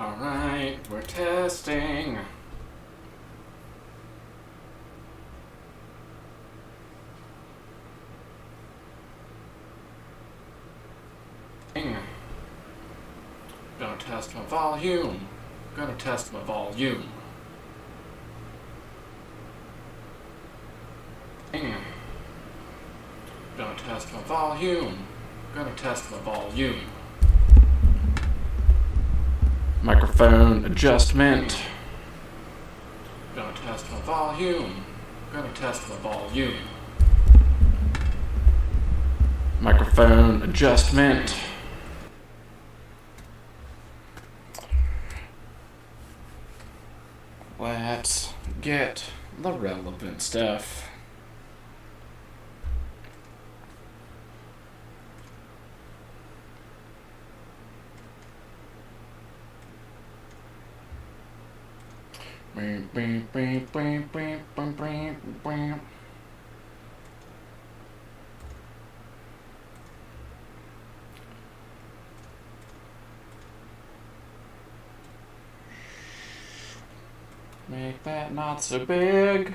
Alright, we're testing. Gonna test my volume. Gonna test my volume. Gonna test my volume. Gonna test my volume. Microphone adjustment. Gonna test my volume. Gonna test my volume. Microphone adjustment. Let's get the relevant stuff. Make that not so big.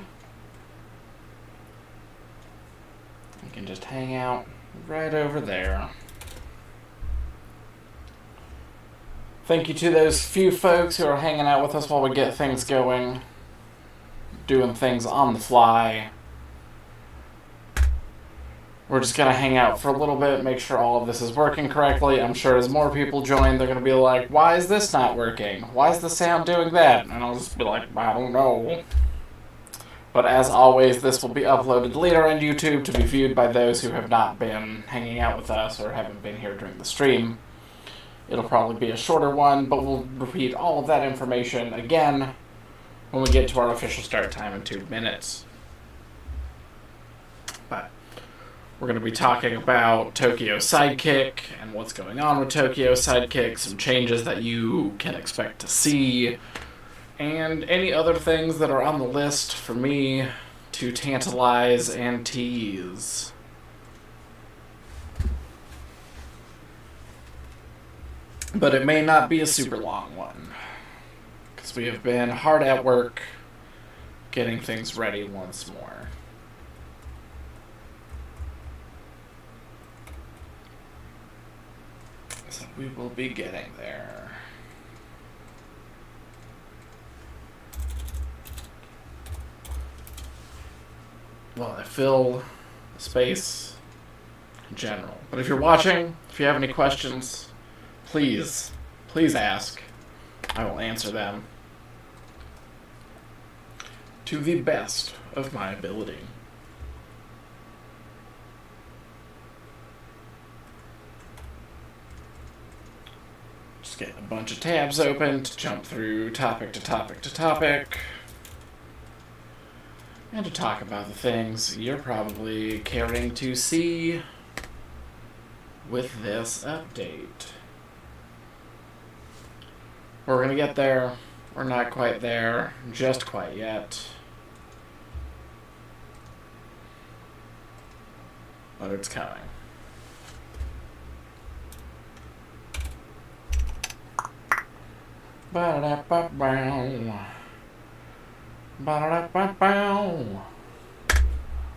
You can just hang out right over there. Thank you to those few folks who are hanging out with us while we get things going, doing things on the fly. We're just going to hang out for a little bit, make sure all of this is working correctly. I'm sure as more people join, they're going to be like, why is this not working? Why is the sound doing that? And I'll just be like, I don't know. But as always, this will be uploaded later on YouTube to be viewed by those who have not been hanging out with us or haven't been here during the stream. It'll probably be a shorter one, but we'll repeat all of that information again when we get to our official start time in 2 minutes. But we're going to be talking about Tokyo Sidekick and what's going on with Tokyo Sidekick, some changes that you can expect to see, and any other things that are on the list for me to tantalize and tease. But it may not be a super long one, because we have been hard at work getting things ready once more. So we will be getting there. Well, I fill space in general. But if you're watching, if you have any questions, please ask. I will answer them to the best of my ability. Just get a bunch of tabs open to jump through topic to topic to topic, and to talk about the things you're probably caring to see with this update. We're gonna get there. We're not quite there, just quite yet. But it's coming.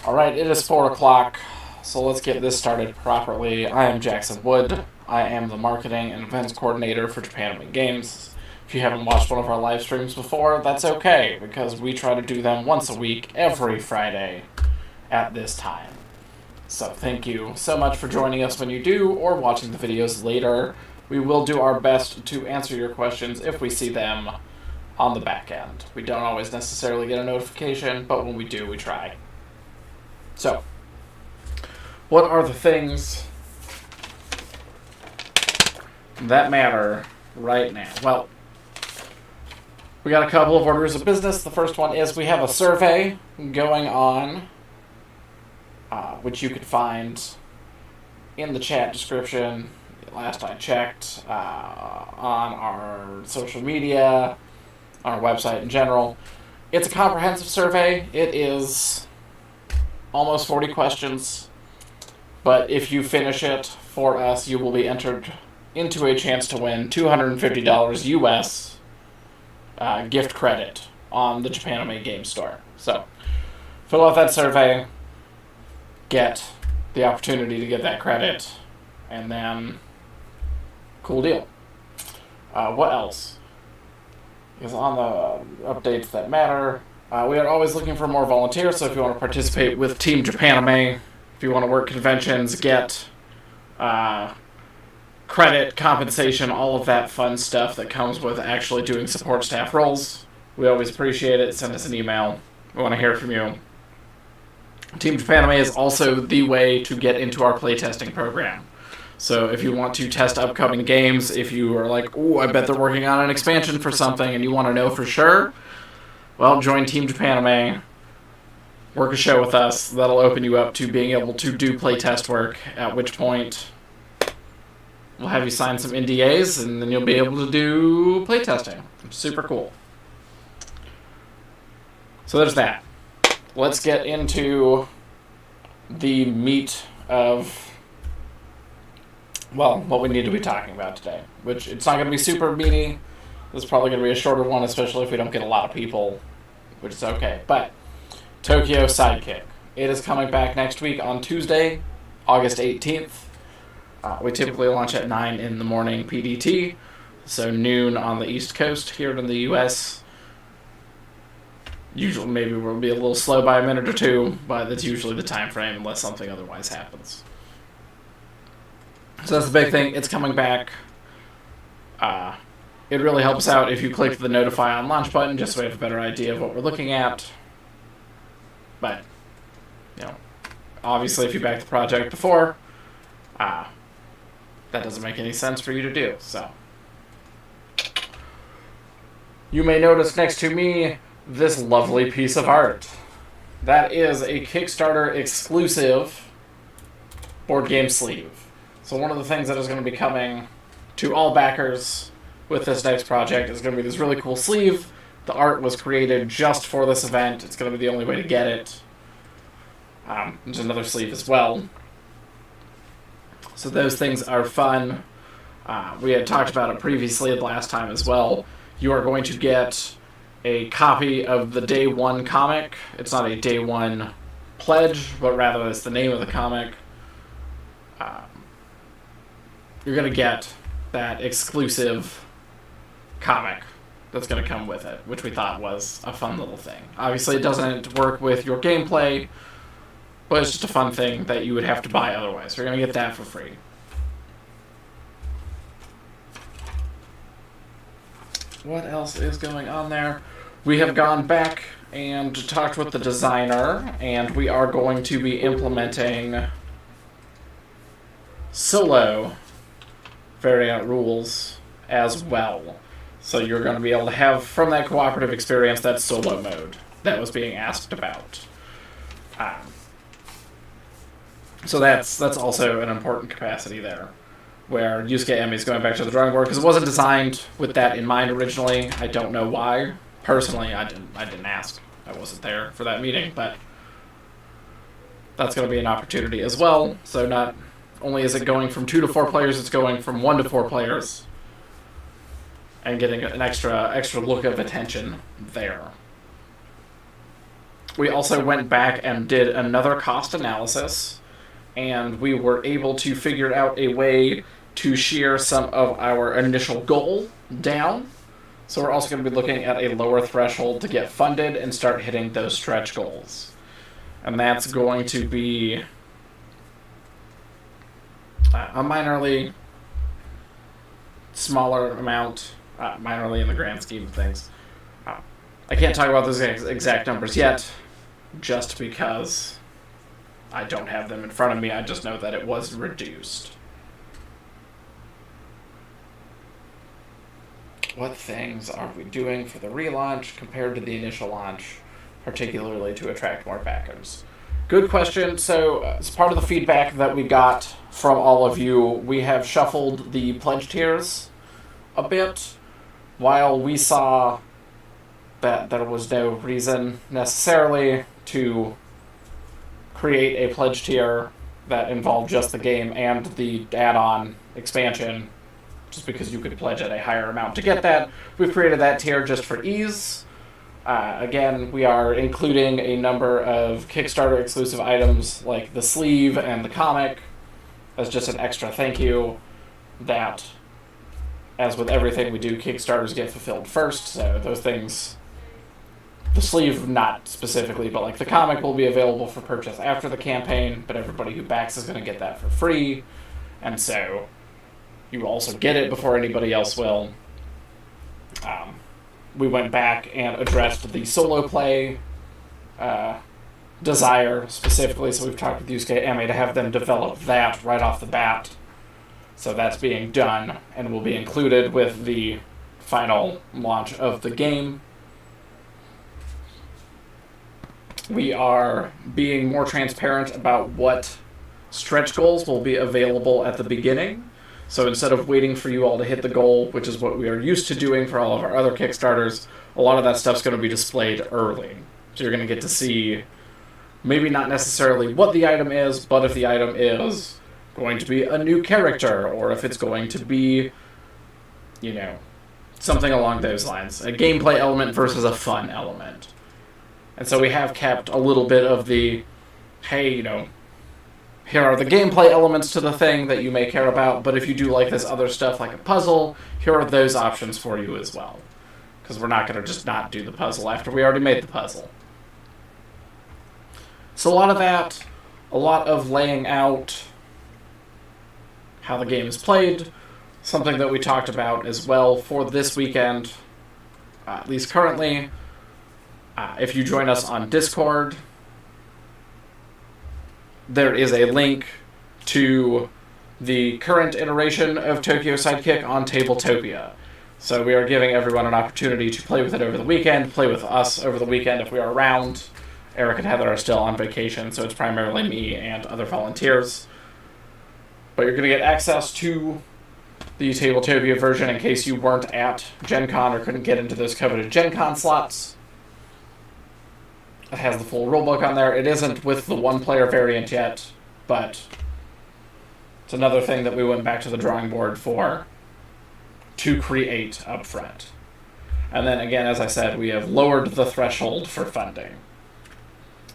Alright, it is 4 o'clock, so let's get this started properly. I am Jackson Wood. I am the marketing and events coordinator for Japanime Games. If you haven't watched one of our live streams before, that's okay, because we try to do them once a week, every Friday, at this time. So thank you so much for joining us when you do, or watching the videos later. We will do our best to answer your questions if we see them on the back end. We don't always necessarily get a notification, but when we do, we try. So, what are the things that matter right now? Well, we got a couple of orders of business. The first one is we have a survey going on, which you can find in the chat description, last I checked, on our social media, on our website in general. It's a comprehensive survey. It is almost 40 questions, but if you finish it for us, you will be entered into a chance to win $250 US gift credit on the Japanime game store. So, fill out that survey, get the opportunity to get that credit, and then cool deal. What else? Because on the updates that matter, we are always looking for more volunteers, so if you want to participate with Team Japanime, if you want to work conventions, get credit, compensation, all of that fun stuff that comes with actually doing support staff roles, we always appreciate it. Send us an email. We want to hear from you. Team Japanime is also the way to get into our playtesting program. So if you want to test upcoming games, if you are like, ooh, I bet they're working on an expansion for something and you want to know for sure, well, join Team Japanime, work a show with us. That'll open you up to being able to do playtest work, at which point we'll have you sign some NDAs and then you'll be able to do playtesting. Super cool. So there's that. Let's get into the meat of, well, what we need to be talking about today, which it's not going to be super meaty. This is probably going to be a shorter one, especially if we don't get a lot of people, which is okay. But Tokyo Sidekick. It is coming back next week on Tuesday, August 18th. We typically launch at 9 in the morning PDT, so noon on the East Coast here in the U.S. Usually, maybe we'll be a little slow by a minute or two, but that's usually the time frame unless something otherwise happens. So that's the big thing. It's coming back. It really helps out if you click the notify on launch button, just so we have a better idea of what we're looking at. But, you know, obviously if you backed the project before, that doesn't make any sense for you to do. So, you may notice next to me this lovely piece of art. That is a Kickstarter exclusive board game sleeve. So one of the things that is going to be coming to all backers with this next project is going to be this really cool sleeve. The art was created just for this event. It's going to be the only way to get it. There's another sleeve as well. So those things are fun. We had talked about it previously the last time as well. You are going to get a copy of the Day One comic. It's not a Day One pledge, but rather it's the name of the comic. You're going to get that exclusive comic that's going to come with it, which we thought was a fun little thing. Obviously, it doesn't work with your gameplay, but it's just a fun thing that you would have to buy otherwise. You're going to get that for free. What else is going on there? We have gone back and talked with the designer, and we are going to be implementing solo variant rules as well. So you're going to be able to have, from that cooperative experience, that solo mode that was being asked about. So that's also an important capacity there, where Yusuke Emi is going back to the drawing board, because it wasn't designed with that in mind originally. I don't know why. Personally, I didn't ask. I wasn't there for that meeting, but that's going to be an opportunity as well. So not only is it going from 2 to 4 players, it's going from 1 to 4 players, and getting an extra look of attention there. We also went back and did another cost analysis, and we were able to figure out a way to shear some of our initial goal down. So we're also going to be looking at a lower threshold to get funded and start hitting those stretch goals. And that's going to be a minorly smaller amount, minorly in the grand scheme of things. I can't talk about those exact numbers yet, just because I don't have them in front of me. I just know that it was reduced. What things are we doing for the relaunch compared to the initial launch, particularly to attract more backers? Good question. So, as part of the feedback that we got from all of you, we have shuffled the pledge tiers a bit. While we saw that there was no reason necessarily to create a pledge tier that involved just the game and the add-on expansion just because you could pledge at a higher amount to get that. We've created that tier just for ease. Again, we are including a number of Kickstarter exclusive items like the sleeve and the comic as just an extra thank you that, as with everything we do, Kickstarters get fulfilled first, so those things, the sleeve not specifically, but like the comic will be available for purchase after the campaign, but everybody who backs is going to get that for free, and so you also get it before anybody else will. We went back and addressed the solo play desire specifically, so we've talked with Yusuke Ame to have them develop that right off the bat. So that's being done and will be included with the final launch of the game. We are being more transparent about what stretch goals will be available at the beginning. So instead of waiting for you all to hit the goal, which is what we are used to doing for all of our other Kickstarters, a lot of that stuff's going to be displayed early. So you're going to get to see maybe not necessarily what the item is, but if the item is going to be a new character, or if it's going to be, you know, something along those lines. A gameplay element versus a fun element. And so we have kept a little bit of the, hey, you know, here are the gameplay elements to the thing that you may care about, but if you do like this other stuff like a puzzle, here are those options for you as well. Because we're not going to just not do the puzzle after we already made the puzzle. So a lot of that, a lot of laying out how the game is played, something that we talked about as well for this weekend, at least currently. If you join us on Discord, there is a link to the current iteration of Tokyo Sidekick on Tabletopia. So we are giving everyone an opportunity to play with it over the weekend, play with us over the weekend if we are around. Eric and Heather are still on vacation, so it's primarily me and other volunteers. But you're going to get access to the Tabletopia version in case you weren't at Gen Con or couldn't get into those coveted Gen Con slots. It has the full rulebook on there. It isn't with the one-player variant yet, but it's another thing that we went back to the drawing board for to create up front. And then again, as I said, we have lowered the threshold for funding.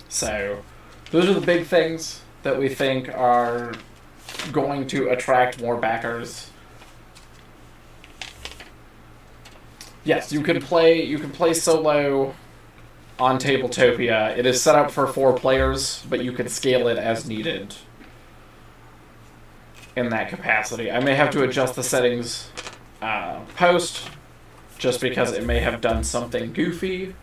So those are the big things that we think are going to attract more backers. Yes, you can play solo on Tabletopia. It is set up for 4 players, but you can scale it as needed in that capacity. I may have to adjust the settings post, just because it may have done something goofy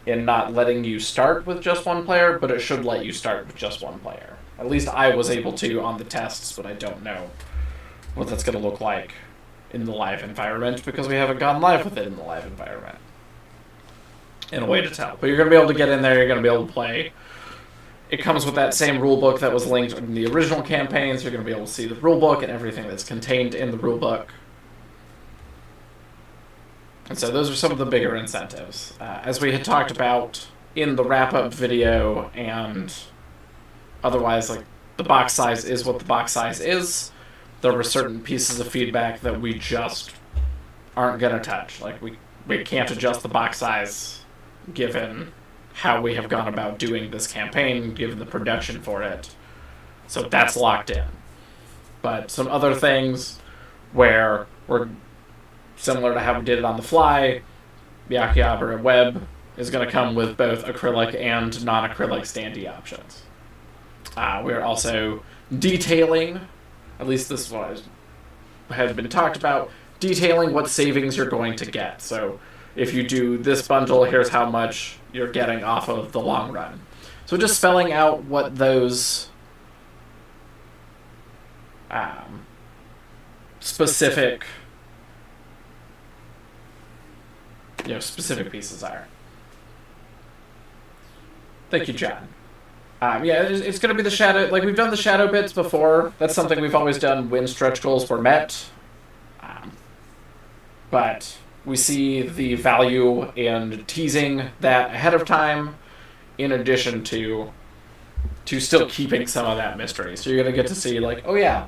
in not letting you start with just 1 player, but it should let you start with just 1 player. At least I was able to on the tests, but I don't know what that's going to look like in the live environment, because we haven't gone live with it in the live environment. In a way to tell. But you're going to be able to get in there, you're going to be able to play. It comes with that same rulebook that was linked in the original campaigns. You're going to be able to see the rulebook and everything that's contained in the rulebook. And so those are some of the bigger incentives. As we had talked about in the wrap-up video, and otherwise, like, the box size is what the box size is. There were certain pieces of feedback that we just aren't going to touch. Like, we can't adjust the box size given how we have gone about doing this campaign, given the production for it. So that's locked in. But some other things where we're similar to how we did it on the fly, the Akihabara web is going to come with both acrylic and non-acrylic standee options. We're also detailing, at least this was has been talked about, detailing what savings you're going to get. So if you do this bundle, here's how much you're getting off of the long run. So just spelling out what those specific pieces are. Thank you, John. Yeah, it's going to be the shadow. Like, we've done the shadow bits before. That's something we've always done when stretch goals were met. But we see the value in teasing that ahead of time, in addition to still keeping some of that mystery. So you're going to get to see, like, oh yeah,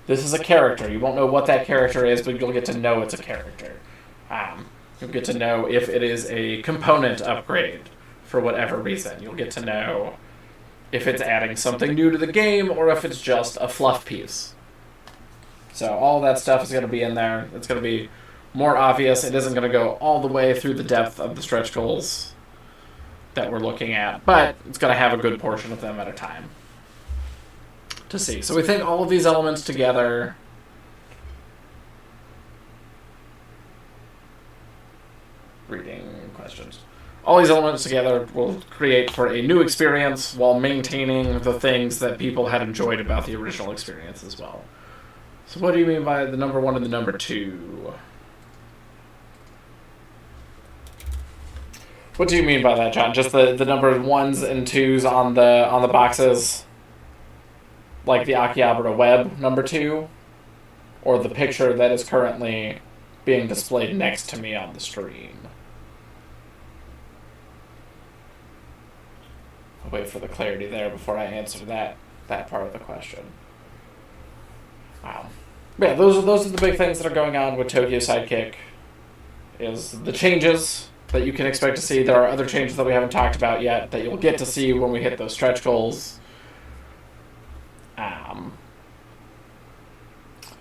This is a character. You won't know what that character is, but you'll get to know it's a character. You'll get to know if it is a component upgrade for whatever reason. You'll get to know if it's adding something new to the game or if it's just a fluff piece. So all that stuff is going to be in there. It's going to be more obvious. It isn't going to go all the way through the depth of the stretch goals that we're looking at, but it's going to have a good portion of them at a time to see. So we think all of these elements together reading questions. All these elements together will create for a new experience while maintaining the things that people had enjoyed about the original experience as well. So what do you mean by the number 1 and the number 2? What do you mean by that, John? Just the number 1s and 2s on the boxes? Like the Akihabara Web number 2? Or the picture that is currently being displayed next to me on the screen? I'll wait for the clarity there before I answer that part of the question. Wow. Yeah, those are the big things that are going on with Tokyo Sidekick. Is the changes that you can expect to see. There are other changes that we haven't talked about yet that you'll get to see when we hit those stretch goals.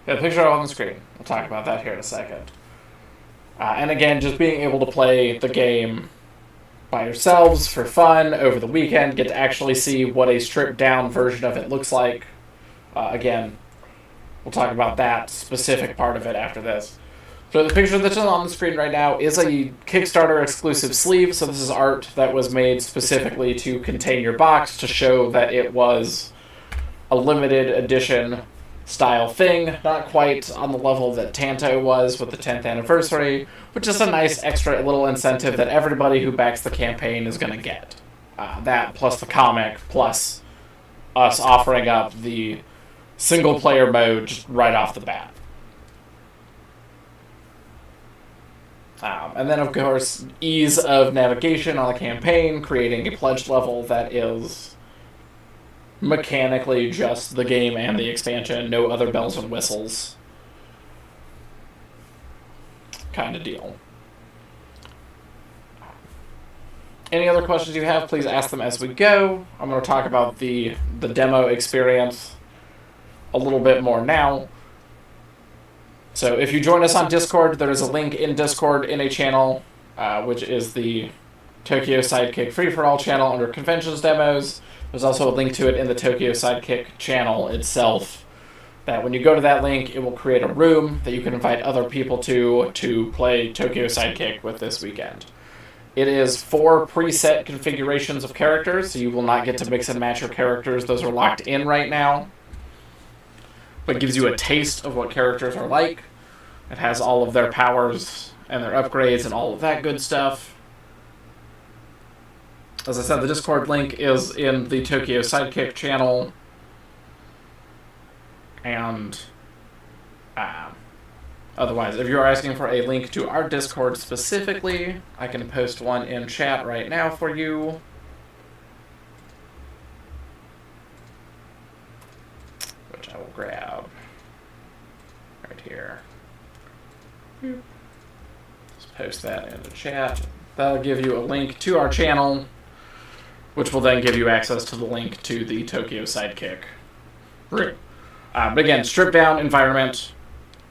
The picture on the screen. We'll talk about that here in a second. And again, just being able to play the game by yourselves for fun over the weekend, get to actually see what a stripped down version of it looks like. Again, we'll talk about that specific part of it after this. So the picture that's on the screen right now is a Kickstarter exclusive sleeve. So this is art that was made specifically to contain your box to show that it was a limited edition style thing. Not quite on the level that Tanto was with the 10th anniversary, but just a nice extra little incentive that everybody who backs the campaign is going to get. That plus the comic plus us offering up the single player mode just right off the bat. And then, of course, ease of navigation on the campaign, creating a pledge level that is mechanically just the game and the expansion, no other bells and whistles kind of deal. Any other questions you have, please ask them as we go. I'm going to talk about the demo experience a little bit more now. So if you join us on Discord, there is a link in Discord in a channel, which is the Tokyo Sidekick Free-for-All channel under Conventions Demos. There's also a link to it in the Tokyo Sidekick channel itself. That when you go to that link, it will create a room that you can invite other people to play Tokyo Sidekick with this weekend. It is 4 preset configurations of characters, so you will not get to mix and match your characters. Those are locked in right now. But it gives you a taste of what characters are like. It has all of their powers and their upgrades and all of that good stuff. As I said, the Discord link is in the Tokyo Sidekick channel. And otherwise, if you're asking for a link to our Discord specifically, I can post one in chat right now for you. Which I will grab right here. Just post that in the chat. That'll give you a link to our channel, which will then give you access to the link to the Tokyo Sidekick room. But again, stripped down environment,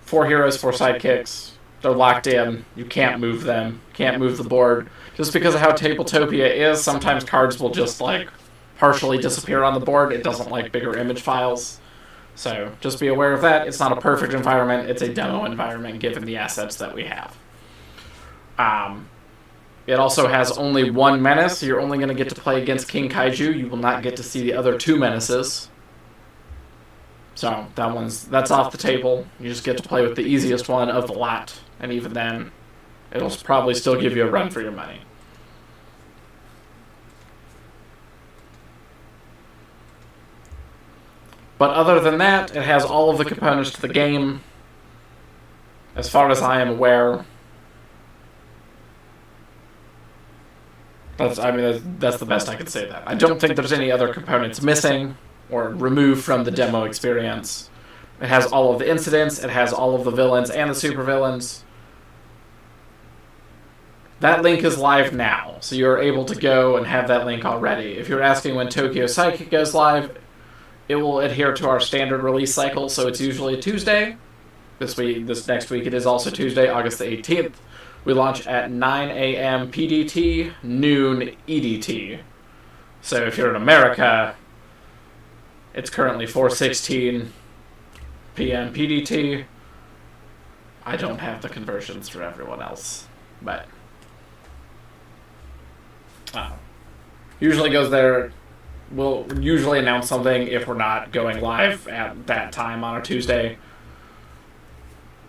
4 heroes, 4 sidekicks. They're locked in. You can't move them. Can't move the board. Just because of how Tabletopia is, sometimes cards will just like partially disappear on the board. It doesn't like bigger image files. So just be aware of that. It's not a perfect environment. It's a demo environment given the assets that we have. It also has only 1 menace. So you're only going to get to play against King Kaiju. You will not get to see the other 2 menaces. So that's off the table. You just get to play with the easiest one of the lot. And even then, it'll probably still give you a run for your money. But other than that, it has all of the components to the game. As far as I am aware. That's the best I can say that. I don't think there's any other components missing or removed from the demo experience. It has all of the incidents, it has all of the villains and the supervillains. That link is live now, so you're able to go and have that link already. If you're asking when Tokyo Sidekick goes live, it will adhere to our standard release cycle, so it's usually a Tuesday. This next week, it is also Tuesday, August the 18th. We launch at 9 a.m. PDT, noon EDT. So if you're in America, it's currently 4:16 p.m. PDT. I don't have the conversions for everyone else, but usually goes there. We'll usually announce something if we're not going live at that time on a Tuesday.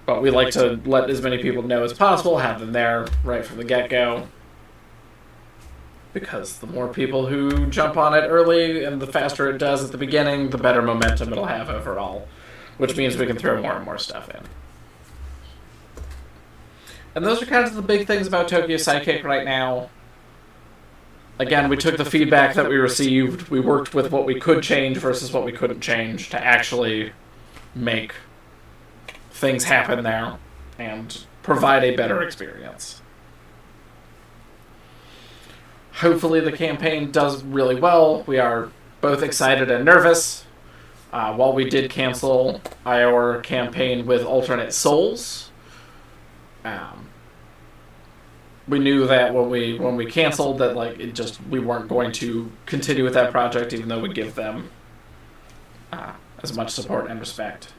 But we like to let as many people know as possible, have them there right from the get-go. Because the more people who jump on it early and the faster it does at the beginning, the better momentum it'll have overall. Which means we can throw more and more stuff in. And those are kind of the big things about Tokyo Sidekick right now. Again, we took the feedback that we received, we worked with what we could change versus what we couldn't change to actually make things happen there and provide a better experience. Hopefully the campaign does really well. We are both excited and nervous. While we did cancel our campaign with alternate souls, we knew that when we canceled that we weren't going to continue with that project, even though we give them as much support and respect.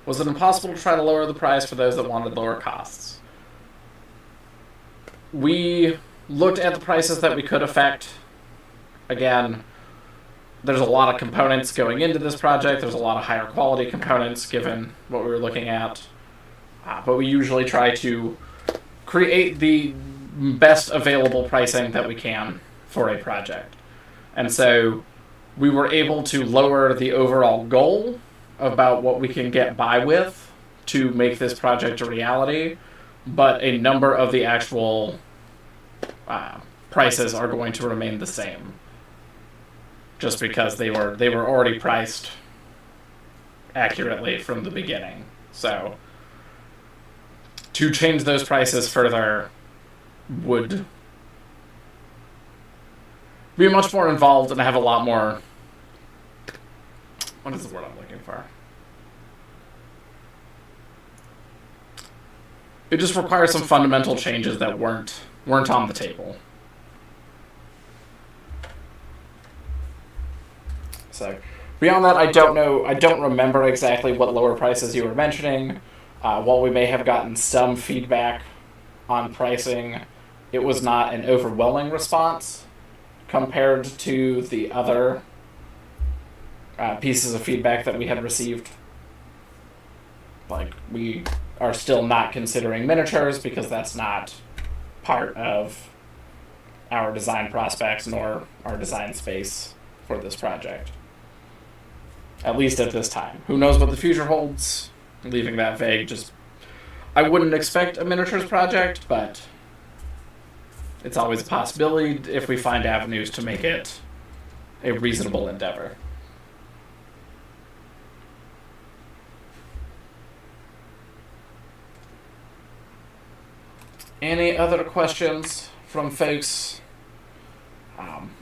Was it impossible to try to lower the price for those that wanted lower costs? We looked at the prices that we could affect. Again, there's a lot of components going into this project. There's a lot of higher quality components given what we were looking at. But we usually try to create the best available pricing that we can for a project. And so we were able to lower the overall goal about what we can get by with to make this project a reality, but a number of the actual prices are going to remain the same, just because they were already priced accurately from the beginning. So to change those prices further would be much more involved and have a lot more... What is the word I'm looking for? It just requires some fundamental changes that weren't on the table. So, beyond that, I don't know. I don't remember exactly what lower prices you were mentioning. While we may have gotten some feedback on pricing, it was not an overwhelming response compared to the other pieces of feedback that we had received. Like, we are still not considering miniatures because that's not part of our design prospects nor our design space for this project. At least at this time. Who knows what the future holds? Leaving that vague, I wouldn't expect a miniatures project, but it's always a possibility if we find avenues to make it a reasonable endeavor. Any other questions from folks?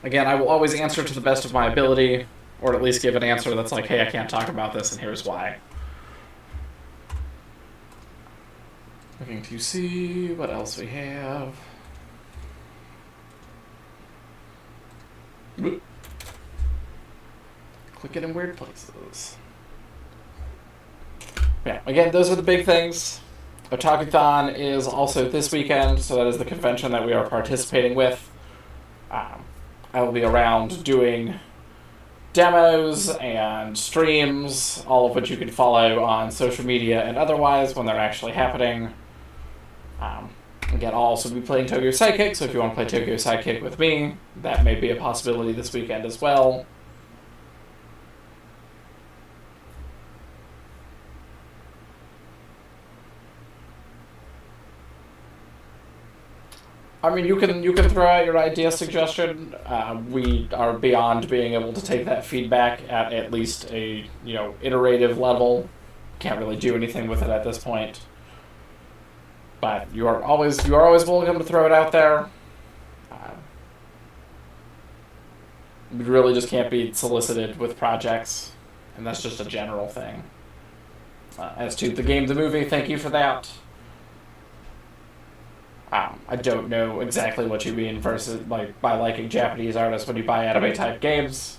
Again, I will always answer to the best of my ability, or at least give an answer that's like, hey, I can't talk about this, and here's why. Looking to see what else we have. Clicking in weird places. Yeah, again, those are the big things. Otakuthon is also this weekend, so that is the convention that we are participating with. I will be around doing demos and streams, all of which you can follow on social media and otherwise when they're actually happening. Again, I'll also be playing Tokyo Sidekick, so if you want to play Tokyo Sidekick with me, that may be a possibility this weekend as well. I mean, you can throw out your idea suggestion. We are beyond being able to take that feedback at least a iterative level. Can't really do anything with it at this point. But you are always welcome to throw it out there. We really just can't be solicited with projects, and that's just a general thing. As to the game, the movie, thank you for that. I don't know exactly what you mean versus by liking Japanese artists when you buy anime type games.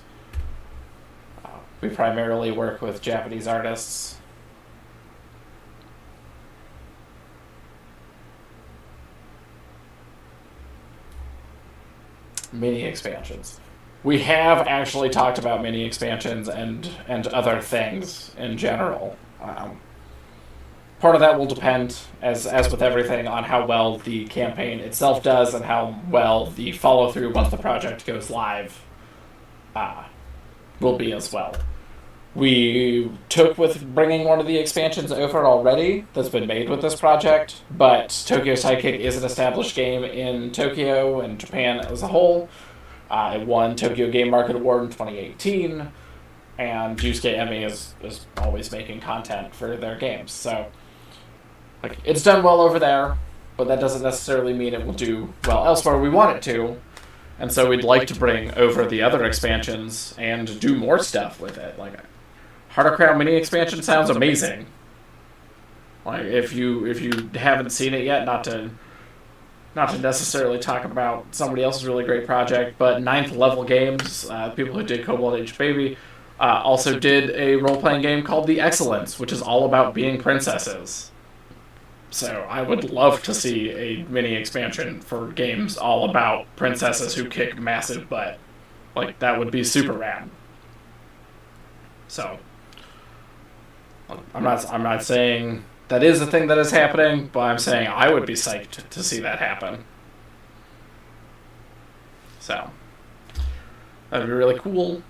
We primarily work with Japanese artists. Mini expansions. We have actually talked about mini expansions and other things in general. Part of that will depend, as with everything, on how well the campaign itself does and how well the follow-through once the project goes live will be as well. We took with bringing one of the expansions over already that's been made with this project, but Tokyo Sidekick is an established game in Tokyo and Japan as a whole. It won Tokyo Game Market Award in 2018, and Yusuke Emi is always making content for their games, so it's done well over there, but that doesn't necessarily mean it will do well elsewhere. We want it to, and so we'd like to bring over the other expansions and do more stuff with it. Heart of Crown mini expansion sounds amazing. If you haven't seen it yet, not to necessarily talk about somebody else's really great project, but Ninth Level Games, people who did Cobalt Age Baby, also did a role-playing game called The Excellence, which is all about being princesses. So I would love to see a mini expansion for games all about princesses who kick massive butt. That would be super rad. So I'm not saying that is a thing that is happening, but I'm saying I would be psyched to see that happen. So that'd be really cool.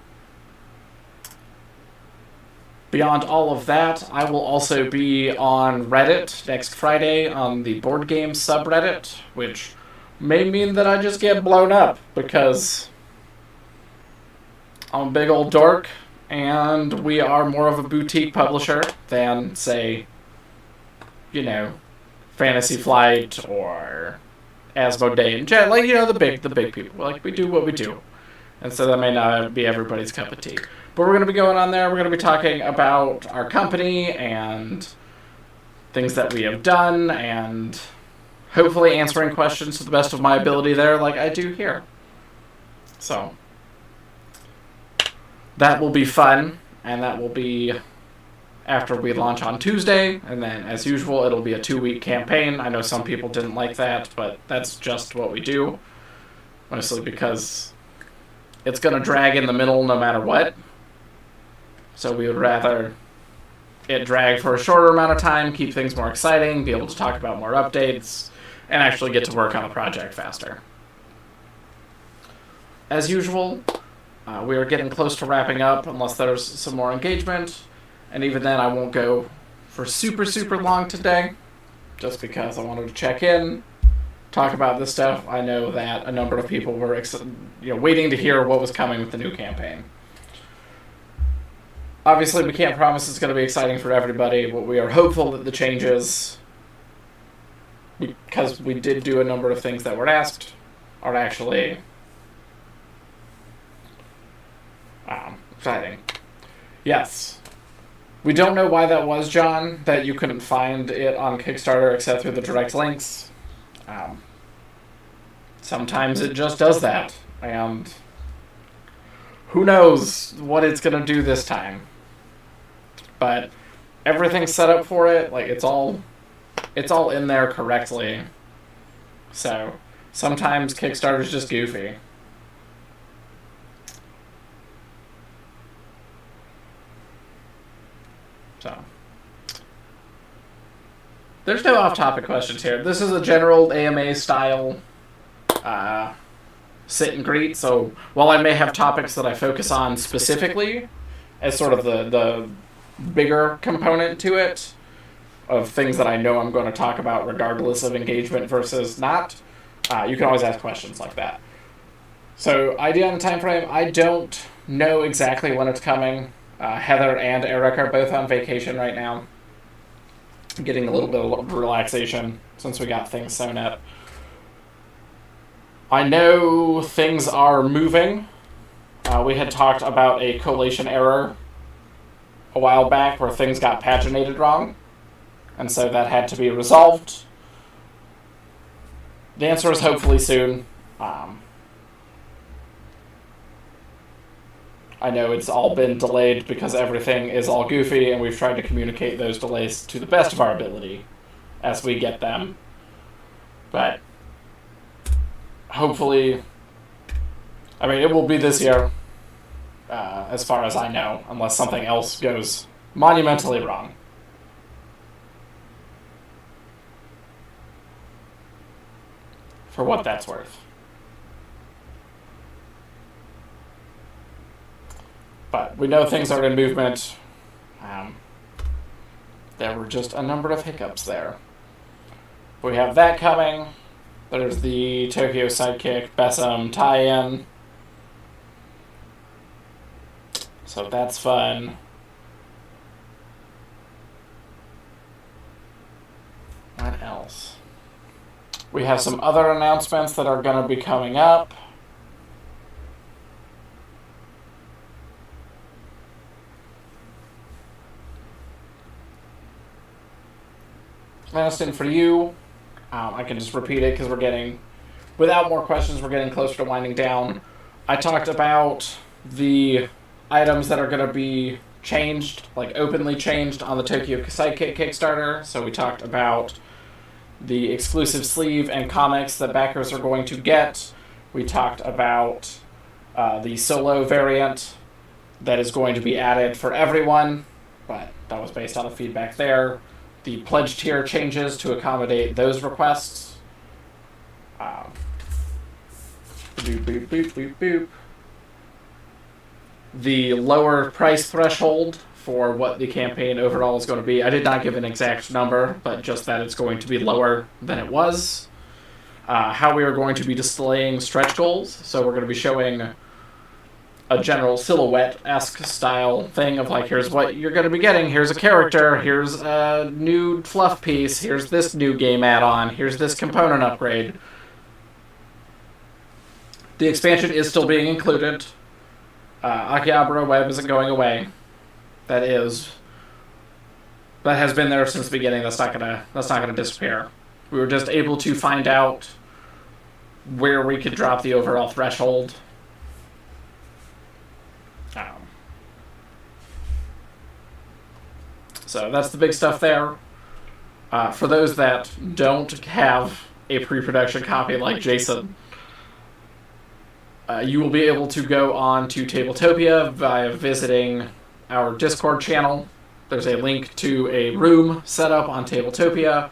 Beyond all of that, I will also be on Reddit next Friday on the board game subreddit, which may mean that I just get blown up because I'm a big old dork and we are more of a boutique publisher than, say, Fantasy Flight or Asmodee and Jet, the big people. We do what we do. And so that may not be everybody's cup of tea. But we're going to be going on there. We're going to be talking about our company and things that we have done and hopefully answering questions to the best of my ability there like I do here. So that will be fun, and that will be after we launch on Tuesday, and then as usual it'll be a 2-week campaign. I know some people didn't like that, but that's just what we do, mostly because it's going to drag in the middle no matter what. So we would rather it drag for a shorter amount of time, keep things more exciting, be able to talk about more updates, and actually get to work on the project faster. As usual, we are getting close to wrapping up unless there's some more engagement, and even then I won't go for super, super long today, just because I wanted to check in, talk about this stuff. I know that a number of people were waiting to hear what was coming with the new campaign. Obviously, we can't promise it's going to be exciting for everybody, but we are hopeful that the changes, because we did do a number of things that were asked, are actually exciting. Yes. We don't know why that was, John, that you couldn't find it on Kickstarter except through the direct links. Sometimes it just does that, and who knows what it's going to do this time. But everything's set up for it. It's all in there correctly. So sometimes Kickstarter's just goofy. So there's no off-topic questions here. This is a general AMA style sit and greet. So while I may have topics that I focus on specifically as sort of the bigger component to it, of things that I know I'm going to talk about regardless of engagement versus not, you can always ask questions like that. So, idea on the time frame, I don't know exactly when it's coming. Heather and Eric are both on vacation right now. Getting a little bit of relaxation since we got things sewn up. I know things are moving. We had talked about a collation error a while back where things got paginated wrong, and so that had to be resolved. The answer is hopefully soon. I know it's all been delayed because everything is all goofy, and we've tried to communicate those delays to the best of our ability as we get them. But hopefully, I mean, it will be this year, as far as I know, unless something else goes monumentally wrong. For what that's worth. But we know things are in movement. There were just a number of hiccups there. We have that coming. There's the Tokyo Sidekick Besom tie-in. So that's fun. What else? We have some other announcements that are going to be coming up. Aniston, for you, I can just repeat it because we're getting, without more questions, we're getting closer to winding down. I talked about the items that are going to be changed, like openly changed on the Tokyo Sidekick Kickstarter. So we talked about the exclusive sleeve and comics that backers are going to get. We talked about the solo variant that is going to be added for everyone, but that was based on the feedback there. The pledge tier changes to accommodate those requests. Boop, boop, boop, boop, boop. The lower price threshold for what the campaign overall is going to be. I did not give an exact number, but just that it's going to be lower than it was. How we are going to be displaying stretch goals. So we're going to be showing a general silhouette-esque style thing of like, here's what you're going to be getting, here's a character, here's a new fluff piece, here's this new game add-on, here's this component upgrade. The expansion is still being included. Akihabara Web isn't going away. That has been there since the beginning. That's not gonna disappear. We were just able to find out where we could drop the overall threshold. So that's the big stuff there. For those that don't have a pre-production copy like Jason, you will be able to go on to Tabletopia via visiting our Discord channel. There's a link to a room set up on Tabletopia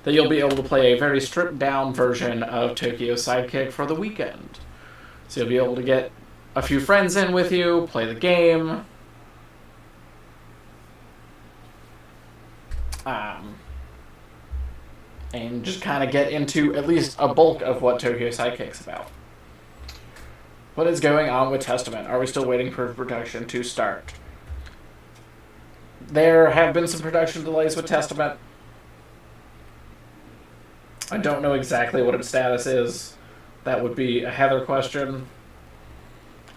that you'll be able to play a very stripped-down version of Tokyo Sidekick for the weekend. So you'll be able to get a few friends in with you, play the game. And just kind of get into at least a bulk of what Tokyo Sidekick's about. What is going on with Testament? Are we still waiting for production to start? There have been some production delays with Testament. I don't know exactly what its status is. That would be a Heather question.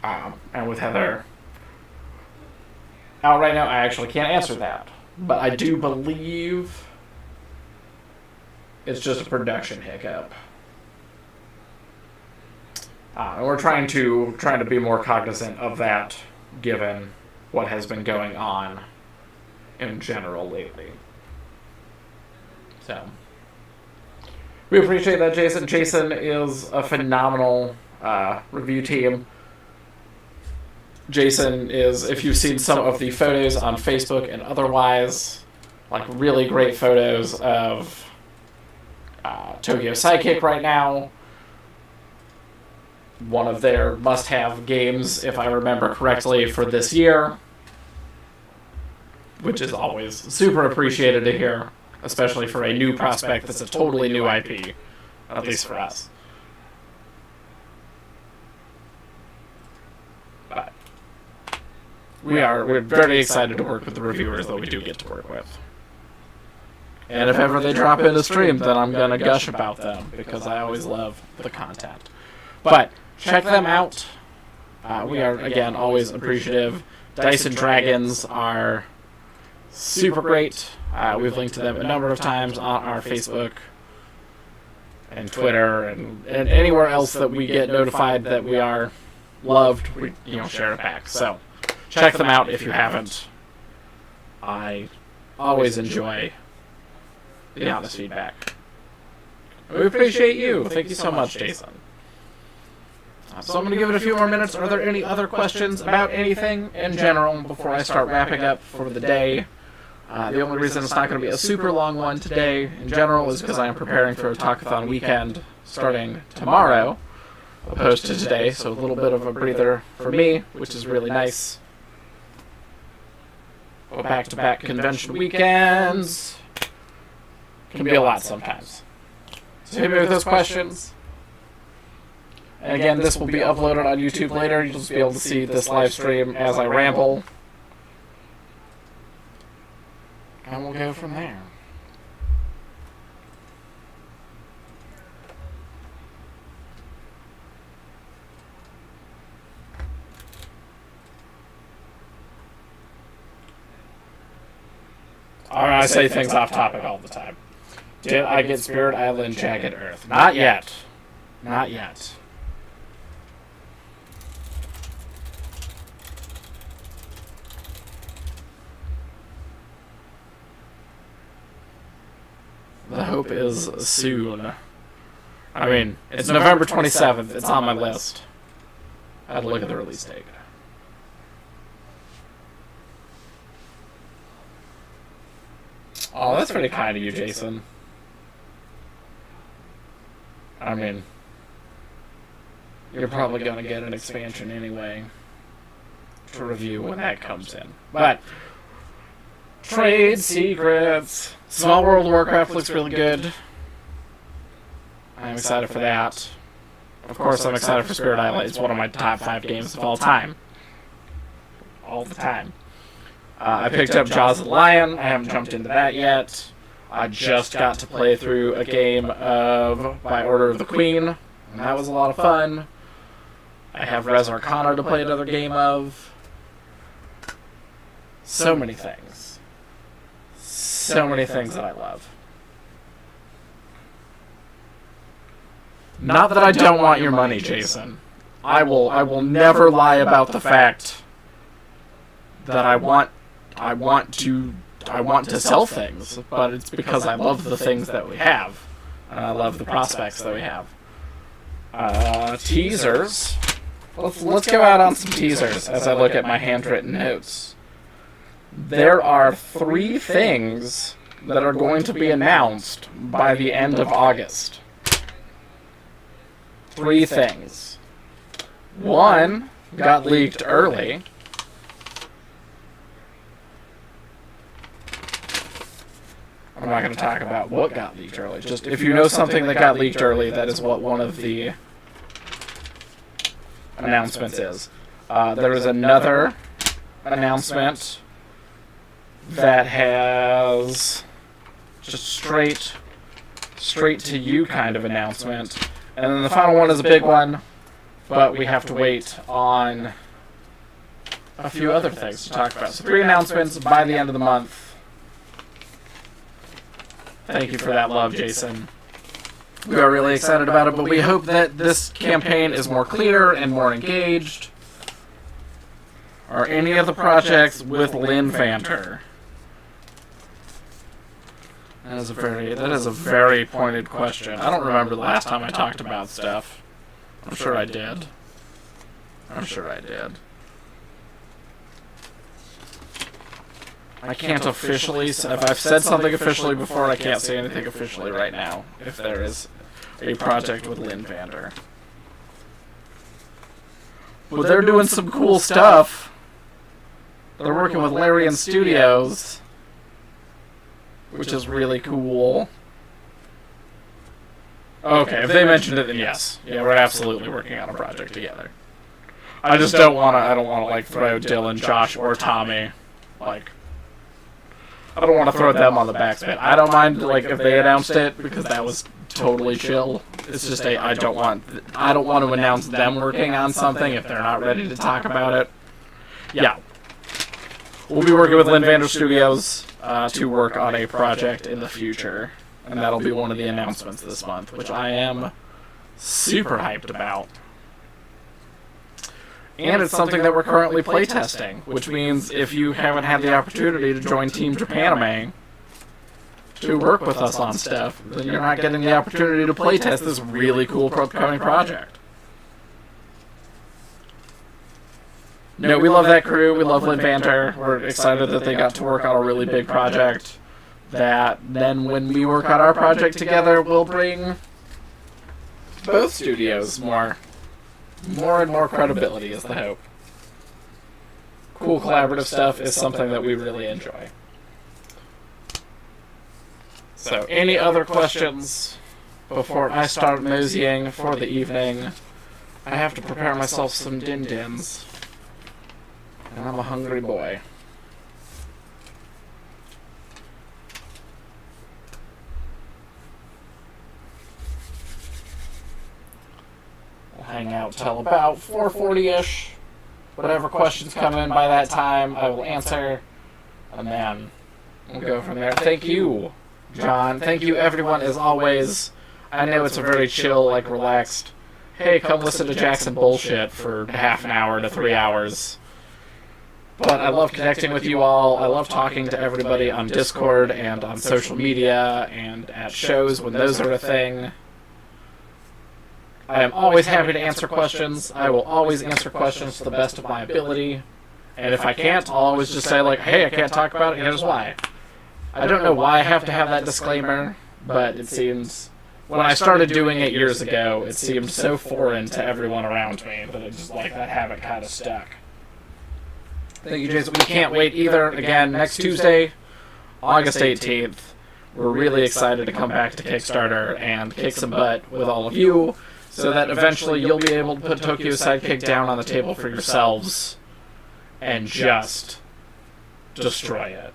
And with Heather out right now, I actually can't answer that. But I do believe it's just a production hiccup. And we're trying to be more cognizant of that, given what has been going on in general lately. So we appreciate that, Jason. Jason is a phenomenal review team. Jason is, if you've seen some of the photos on Facebook and otherwise, like really great photos of Tokyo Sidekick right now. One of their must-have games, if I remember correctly, for this year, which is always super appreciated to hear, especially for a new prospect that's a totally new IP, at least for us. we're very excited to work with the reviewers that we do get to work with. And if ever they drop in a stream, then I'm going to gush about them, because I always love the content. But check them out. We are, again, always appreciative. Dice and Dragons are super great. We've linked to them a number of times on our Facebook and Twitter and anywhere else that we get notified that we are loved. We share it back. So check them out if you haven't. I always enjoy the honest feedback. We appreciate you. Thank you so much, Jason. So I'm going to give it a few more minutes. Are there any other questions about anything in general before I start wrapping up for the day? The only reason it's not going to be a super long one today in general is because I am preparing for a talkathon weekend starting tomorrow, opposed to today, so a little bit of a breather for me, which is really nice. Back-to-back convention weekends can be a lot sometimes. So hit me with those questions. And again, this will be uploaded on YouTube later. You'll just be able to see this live stream as I ramble. And we'll go from there. I say things off topic all the time. Did I get Spirit Island Jagged Earth? Not yet. Not yet. The hope is soon. I mean, it's November 27th. It's on my list. I had to look at the release date. Oh, that's pretty kind of you, Jason. I mean, you're probably going to get an expansion anyway to review when that comes in. But trade secrets. Small World of Warcraft looks really good. I'm excited for that. Of course, I'm excited for Spirit Island. It's one of my top 5 games of all time. All the time. I picked up Jaws of the Lion. I haven't jumped into that yet. I just got to play through a game of By Order of the Queen, and that was a lot of fun. I have Res Arcana to play another game of. So many things. So many things that I love. Not that I don't want your money, Jason. I will never lie about the fact that I want to sell things, but it's because I love the things that we have, and I love the prospects that we have. Teasers. Let's go out on some teasers as I look at my handwritten notes. There are 3 things that are going to be announced by the end of August. 3 things. 1 got leaked early. I'm not going to talk about what got leaked early. Just if you know something that got leaked early, that is what one of the announcements is. There is another announcement that has just straight to you kind of announcement. And then the final one is a big one, but we have to wait on a few other things to talk about. So 3 announcements by the end of the month. Thank you for that love, Jason. We are really excited about it, but we hope that this campaign is more clear and more engaged. Are any of the projects with Lynn Vanter? That is a very pointed question. I don't remember the last time I talked about stuff. I'm sure I did. I can't officially say, if I've said something officially before, I can't say anything officially right now, if there is a project with Lynn Vanter. But they're doing some cool stuff. They're working with Larian Studios, which is really cool. Okay, if they mentioned it, then yes. Yeah, we're absolutely working on a project together. I just don't want to. I don't want to like throw Dylan, Josh, or Tommy. Like, I don't want to throw them on the back spin. I don't mind like if they announced it because that was totally chill. It's just I don't want to announce them working on something if they're not ready to talk about it. Yeah. We'll be working with Lynn Vander Studios to work on a project in the future, and that'll be one of the announcements this month, which I am super hyped about. And it's something that we're currently playtesting, which means if you haven't had the opportunity to join Team Japanime to work with us on stuff, then you're not getting the opportunity to playtest this really cool upcoming project. No, we love that crew. We love Lynn Vander. We're excited that they got to work on a really big project that then when we work on our project together, will bring both studios more and more credibility is the hope. Cool collaborative stuff is something that we really enjoy. So, any other questions before I start moseying for the evening? I have to prepare myself some din-dins. And I'm a hungry boy. We'll hang out till about 4:40-ish. Whatever questions come in by that time, I will answer. And then we'll go from there. Thank you, John. Thank you, everyone, as always. I know it's a very chill, like, relaxed, hey, come listen to Jackson bullshit for half an hour to 3 hours. But I love connecting with you all. I love talking to everybody on Discord and on social media and at shows when those are a thing. I am always happy to answer questions. I will always answer questions to the best of my ability. And if I can't, I'll always just say, like, hey, I can't talk about it, here's why. I don't know why I have to have that disclaimer, but it seems, when I started doing it years ago, it seemed so foreign to everyone around me that it just, like, that habit kind of stuck. Thank you, Jason. We can't wait either. Again, next Tuesday, August 18th, we're really excited to come back to Kickstarter and kick some butt with all of you so that eventually you'll be able to put Tokyo Sidekick down on the table for yourselves and just destroy it.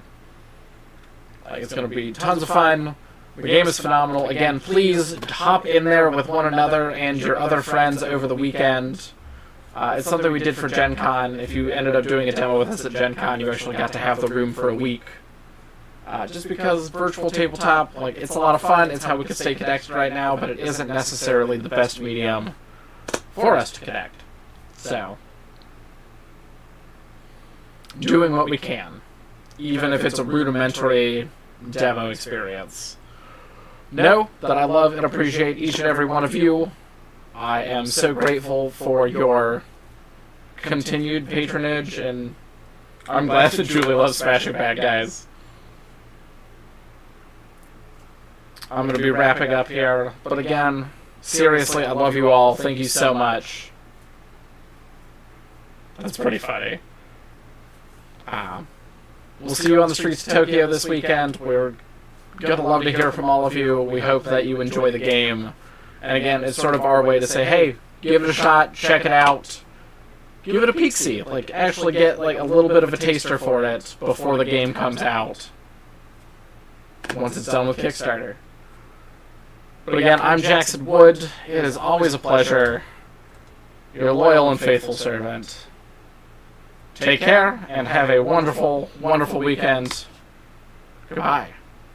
Like, it's going to be tons of fun. The game is phenomenal. Again, please hop in there with one another and your other friends over the weekend. It's something we did for Gen Con. If you ended up doing a demo with us at Gen Con, you actually got to have the room for a week. Just because virtual tabletop, like, it's a lot of fun. It's how we can stay connected right now, but it isn't necessarily the best medium for us to connect. So, doing what we can, even if it's a rudimentary demo experience. Know that I love and appreciate each and every one of you. I am so grateful for your continued patronage, and I'm glad that Julie loves smashing bad guys. I'm going to be wrapping up here, but again, seriously, I love you all. Thank you so much. That's pretty funny. We'll see you on the streets of Tokyo this weekend. We're going to love to hear from all of you. We hope that you enjoy the game. And again, it's sort of our way to say, hey, give it a shot, check it out, give it a peek-see. Like, actually get, like, a little bit of a taster for it before the game comes out, once it's done with Kickstarter. But again, I'm Jackson Wood. It is always a pleasure. Your loyal and faithful servant. Take care, and have a wonderful, wonderful weekend. Goodbye.